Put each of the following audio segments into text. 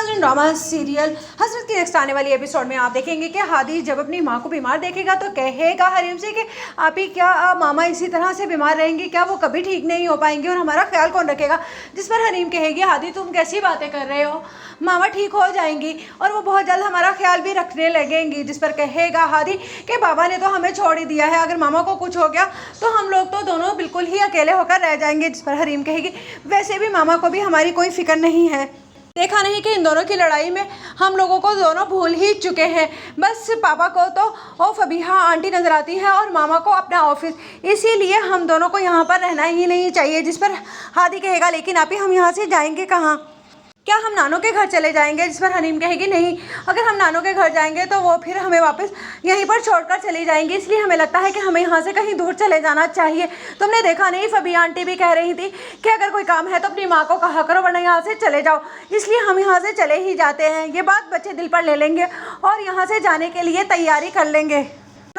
नाज़रीन, drama serial हसरत की next आने वाली एपिसोड में आप देखेंगे कि हादी जब अपनी माँ को बीमार देखेगा तो कहेगा हरीम से कि आप ही क्या मामा इसी तरह से बीमार रहेंगी, क्या वो कभी ठीक नहीं हो पाएंगी और हमारा ख्याल कौन रखेगा। जिस पर हरीम कहेगी हादी तुम कैसी बातें कर रहे हो, मामा ठीक हो जाएंगी और वो बहुत जल्द हमारा ख्याल भी रखने लगेंगी। जिस पर कहेगा हादी कि बाबा ने तो हमें छोड़ ही दिया है, अगर मामा को कुछ हो गया तो हम लोग तो दोनों बिल्कुल ही अकेले होकर रह जाएंगे। जिस पर हरीम कहेगी वैसे भी मामा को भी हमारी कोई फिक्र नहीं है, देखा नहीं कि इन दोनों की लड़ाई में हम लोगों को दोनों भूल ही चुके हैं। बस पापा को तो वो फबीहा आंटी नज़र आती है और मामा को अपना ऑफिस, इसीलिए हम दोनों को यहाँ पर रहना ही नहीं चाहिए। जिस पर हादी कहेगा लेकिन आप ही हम यहाँ से जाएंगे कहाँ, क्या हम नानों के घर चले जाएंगे। जिस पर हनीम कहेगी नहीं, अगर हम नानों के घर जाएंगे तो वो फिर हमें वापस यहीं पर छोड़कर चली जाएंगी, इसलिए हमें लगता है कि हमें यहाँ से कहीं दूर चले जाना चाहिए। तुमने देखा नहीं फबीहा आंटी भी कह रही थी कि अगर कोई काम है तो अपनी माँ को कहा करो वरना यहाँ से चले जाओ, इसलिए हम यहाँ से चले ही जाते हैं। ये बात बच्चे दिल पर ले लेंगे और यहाँ से जाने के लिए तैयारी कर लेंगे।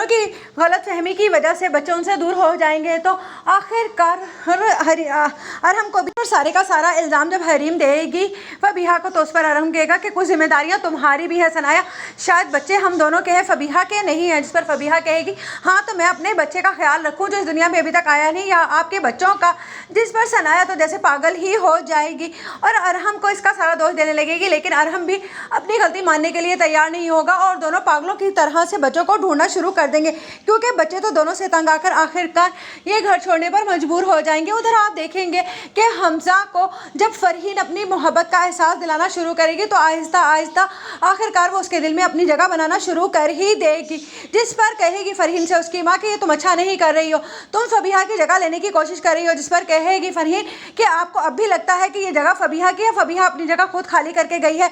की गलतफहमी की वजह से बच्चे उनसे दूर हो जाएंगे तो आखिरकार अरहम को भी सारे का सारा इल्ज़ाम जब हरीम देगी फबीहा को तो उस पर अरहम कहेगा कि कुछ जिम्मेदारियां तुम्हारी भी है सनाया, शायद बच्चे हम दोनों के हैं फबीहा के नहीं हैं। जिस पर फबीहा कहेगी हाँ तो मैं अपने बच्चे का ख्याल रखूँ जो इस दुनिया में अभी तक आया नहीं, या आपके बच्चों का। जिस पर सनाया तो जैसे पागल ही हो जाएगी और अरहम को इसका सारा दोष देने लगेगी, लेकिन अरहम भी अपनी गलती मानने के लिए तैयार नहीं होगा और दोनों पागलों की तरह से बच्चों को ढूंढना शुरू कर देंगे, क्योंकि बच्चे तो दोनों से तंग आकर आखिरकार ये घर छोड़ने पर मजबूर हो जाएंगे। उधर आप देखेंगे कि हमजा को जब फरहीन अपनी मोहब्बत का एहसास दिलाना शुरू करेगी तो आहिस्ता आहिस्ता आखिरकार वो उसके दिल में अपनी जगह बनाना शुरू कर ही देगी। जिस पर कहेगी फरहीन से उसकी माँ कि ये तुम अच्छा नहीं कर रही हो, तुम फबीहा की जगह लेने की कोशिश कर रही हो। जिस पर कहेगी फरहीन कि आपको अब भी लगता है कि ये जगह फबीहा की है, फबीहा अपनी जगह खुद खाली करके गई है।